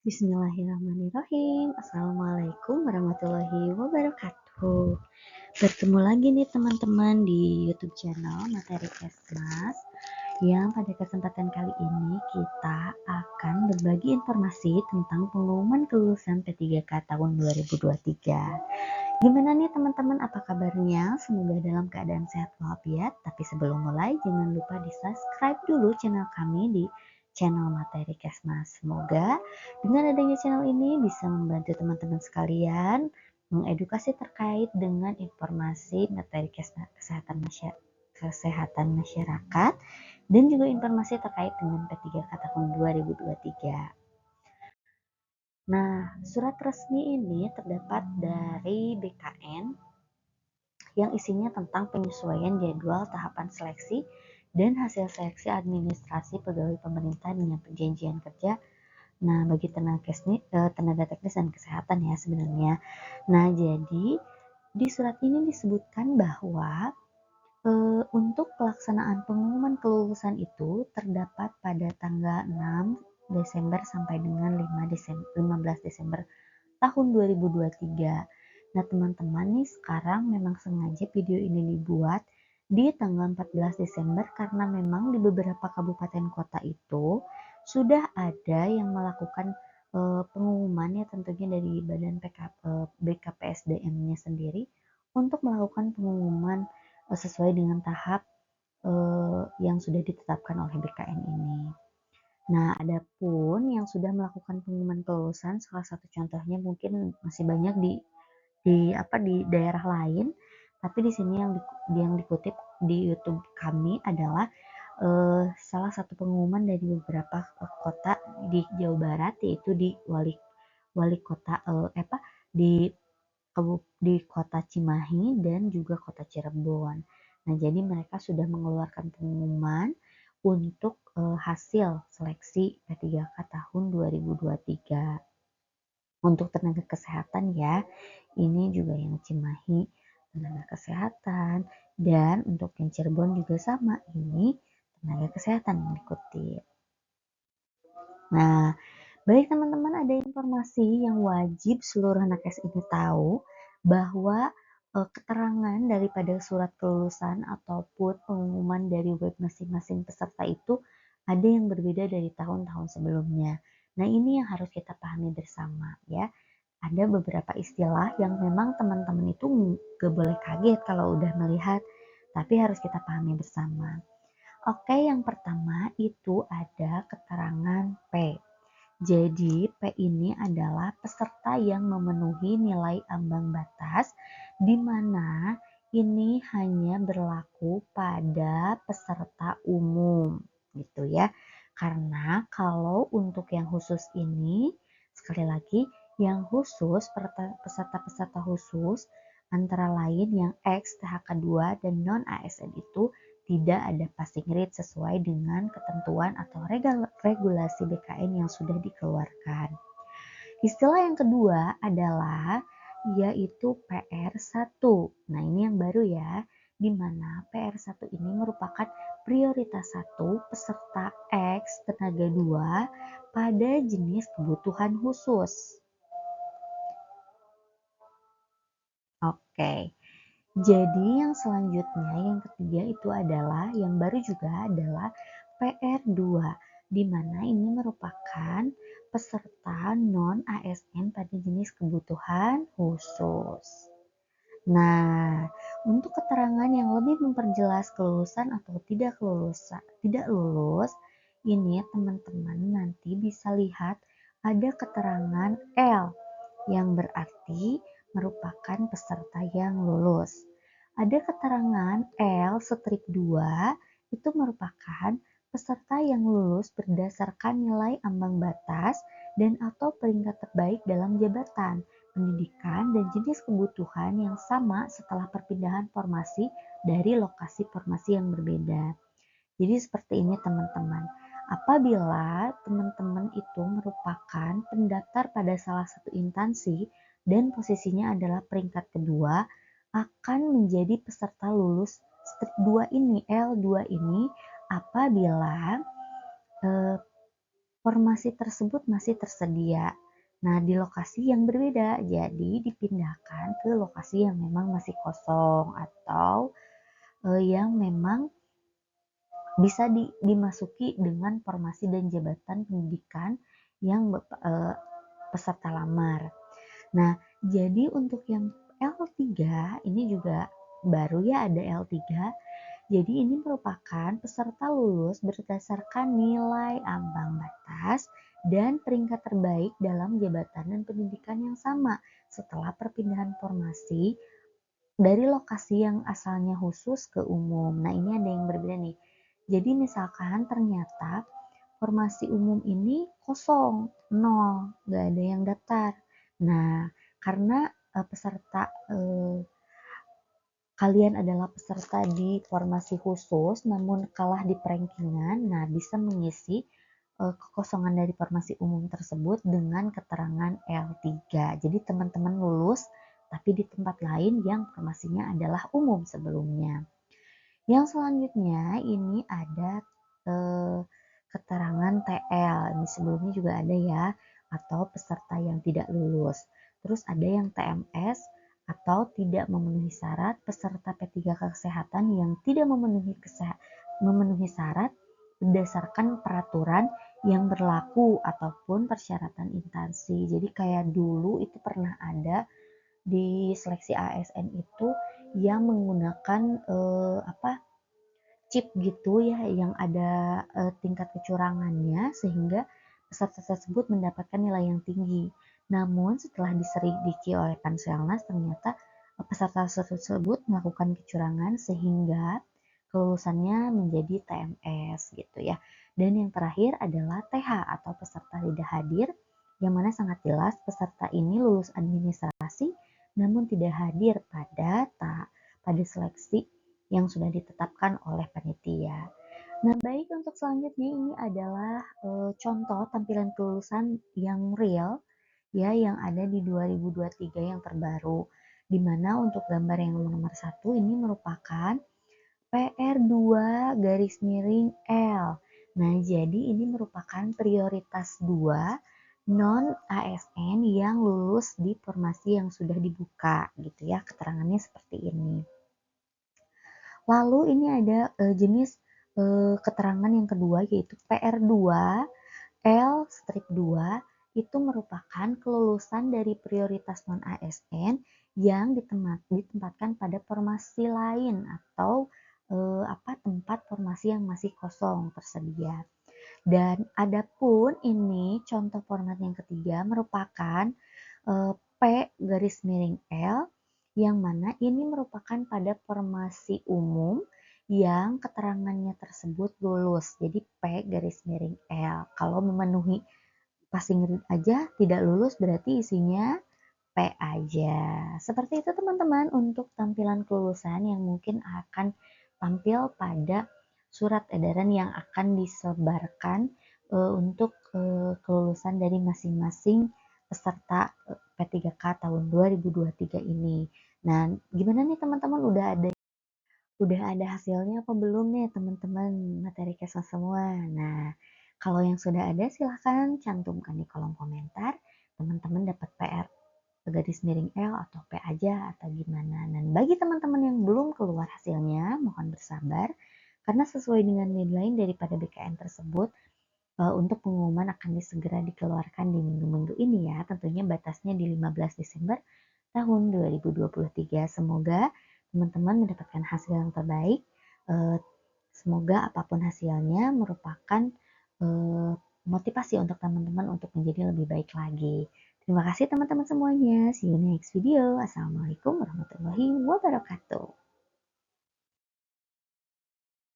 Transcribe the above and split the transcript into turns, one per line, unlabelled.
Bismillahirrahmanirrahim. Assalamualaikum warahmatullahi wabarakatuh. Bertemu lagi nih teman-teman di YouTube channel Materi Kesmas, yang pada kesempatan kali ini kita akan berbagi informasi tentang pengumuman kelulusan P3K tahun 2023. Gimana nih teman-teman, apa kabarnya? Semoga dalam keadaan sehat walafiat. Tapi sebelum mulai, jangan lupa di subscribe dulu channel kami di channel Materi Kesmas. Semoga dengan adanya channel ini bisa membantu teman-teman sekalian mengedukasi terkait dengan informasi materi kesehatan masyarakat dan juga informasi terkait dengan P3K tahun 2023. Nah, surat resmi ini terdapat dari BKN yang isinya tentang penyesuaian jadwal tahapan seleksi dan hasil seleksi administrasi pegawai pemerintah dengan perjanjian kerja. Nah, bagi tenaga teknis dan kesehatan ya sebenarnya. Nah, jadi di surat ini disebutkan bahwa untuk pelaksanaan pengumuman kelulusan itu terdapat pada tanggal 6 Desember sampai dengan 15 Desember tahun 2023. Nah, teman-teman nih sekarang memang sengaja video ini dibuat di tanggal 14 Desember karena memang di beberapa kabupaten kota itu sudah ada yang melakukan pengumuman ya tentunya dari Badan BKPSDM-nya sendiri untuk melakukan pengumuman sesuai dengan tahap yang sudah ditetapkan oleh BKN ini. Nah, adapun yang sudah melakukan pengumuman kelulusan, salah satu contohnya mungkin masih banyak di daerah lain, tapi di sini yang dikutip di YouTube kami adalah salah satu pengumuman dari beberapa kota di Jawa Barat, yaitu di wali kota di kota Cimahi dan juga kota Cirebon. Nah, jadi mereka sudah mengeluarkan pengumuman untuk hasil seleksi P3K tahun 2023. Untuk tenaga kesehatan ya, ini juga yang Cimahi tenaga kesehatan, dan untuk yang Cirebon juga sama, ini tenaga kesehatan yang dikutip. Nah, baik teman-teman, ada informasi yang wajib seluruh nakes ini tahu bahwa keterangan daripada surat kelulusan ataupun pengumuman dari web masing-masing peserta itu ada yang berbeda dari tahun-tahun sebelumnya. Nah, ini yang harus kita pahami bersama ya. Ada beberapa istilah yang memang teman-teman itu gak boleh kaget kalau udah melihat, tapi harus kita pahami bersama. Oke, yang pertama itu ada keterangan P. Jadi P ini adalah peserta yang memenuhi nilai ambang batas, di mana ini hanya berlaku pada peserta umum gitu ya. Karena kalau untuk yang khusus ini, sekali lagi, yang khusus peserta-peserta khusus antara lain yang X, THK2 dan non ASN itu tidak ada passing rate sesuai dengan ketentuan atau regulasi BKN yang sudah dikeluarkan. Istilah yang kedua adalah yaitu PR1. Nah, ini yang baru ya, di mana PR1 ini merupakan prioritas 1 peserta X tenaga 2 pada jenis kebutuhan khusus. Oke. Jadi yang selanjutnya, yang ketiga itu adalah, yang baru juga adalah PR2, di mana ini merupakan peserta non-ASN pada jenis kebutuhan khusus. Nah, untuk keterangan yang lebih memperjelas kelulusan atau tidak lulus, ini teman-teman nanti bisa lihat ada keterangan L yang berarti merupakan peserta yang lulus. Ada keterangan L'2 itu merupakan peserta yang lulus berdasarkan nilai ambang batas dan atau peringkat terbaik dalam jabatan, pendidikan, dan jenis kebutuhan yang sama setelah perpindahan formasi dari lokasi formasi yang berbeda. Jadi seperti ini teman-teman. Apabila teman-teman itu merupakan pendaftar pada salah satu instansi dan posisinya adalah peringkat kedua, akan menjadi peserta lulus step 2 ini, L2 ini, apabila formasi tersebut masih tersedia. Nah, di lokasi yang berbeda, jadi dipindahkan ke lokasi yang memang masih kosong atau yang memang bisa dimasuki dengan formasi dan jabatan pendidikan yang peserta lamar. Nah, jadi untuk yang L3 ini juga baru ya, ada L3. Jadi ini merupakan peserta lulus berdasarkan nilai ambang batas dan peringkat terbaik dalam jabatan dan pendidikan yang sama setelah perpindahan formasi dari lokasi yang asalnya khusus ke umum. Nah, ini ada yang berbeda nih. Jadi misalkan ternyata formasi umum ini kosong, nol, nggak ada yang daftar. Nah, karena peserta kalian adalah peserta di formasi khusus namun kalah di perankingan, nah bisa mengisi kekosongan dari formasi umum tersebut dengan keterangan L3. Jadi teman-teman lulus tapi di tempat lain yang formasinya adalah umum sebelumnya. Yang selanjutnya ini ada keterangan TL. Ini sebelumnya juga ada ya, atau peserta yang tidak lulus. Terus ada yang TMS atau tidak memenuhi syarat peserta P3K kesehatan yang tidak memenuhi syarat berdasarkan peraturan yang berlaku ataupun persyaratan instansi. Jadi kayak dulu itu pernah ada di seleksi ASN itu yang menggunakan chip gitu ya yang ada tingkat kecurangannya sehingga peserta tersebut mendapatkan nilai yang tinggi. Namun setelah diselidiki oleh Panselnas ternyata peserta tersebut melakukan kecurangan sehingga kelulusannya menjadi TMS gitu ya. Dan yang terakhir adalah TH atau peserta tidak hadir, yang mana sangat jelas peserta ini lulus administrasi namun tidak hadir pada seleksi yang sudah ditetapkan oleh panitia. Nah, baik, untuk selanjutnya ini adalah contoh tampilan kelulusan yang real ya yang ada di 2023 yang terbaru. Di mana untuk gambar yang nomor 1 ini merupakan PR2 garis miring L. Nah, jadi ini merupakan prioritas 2 non ASN yang lulus di formasi yang sudah dibuka gitu ya. Keterangannya seperti ini. Lalu ini ada jenis keterangan yang kedua yaitu PR2 L-2 itu merupakan kelulusan dari prioritas non-ASN yang ditempatkan pada formasi lain atau tempat formasi yang masih kosong tersedia. Dan adapun ini contoh format yang ketiga merupakan P garis miring L yang mana ini merupakan pada formasi umum yang keterangannya tersebut lulus. Jadi P garis miring L. Kalau memenuhi passing grade aja tidak lulus berarti isinya P aja. Seperti itu teman-teman untuk tampilan kelulusan yang mungkin akan tampil pada surat edaran yang akan disebarkan untuk kelulusan dari masing-masing peserta P3K tahun 2023 ini. Nah, gimana nih teman-teman, udah ada hasilnya apa belum nih teman-teman materi kesmas semua? Nah, kalau yang sudah ada silahkan cantumkan di kolom komentar. Teman-teman dapat PR garis miring L atau P aja atau gimana. Dan bagi teman-teman yang belum keluar hasilnya, mohon bersabar karena sesuai dengan deadline daripada BKN tersebut untuk pengumuman akan segera dikeluarkan di minggu-minggu ini ya. Tentunya batasnya di 15 Desember tahun 2023. Semoga teman-teman mendapatkan hasil yang terbaik. Semoga apapun hasilnya merupakan motivasi untuk teman-teman untuk menjadi lebih baik lagi. Terima kasih teman-teman semuanya. See you next video. Assalamualaikum warahmatullahi wabarakatuh.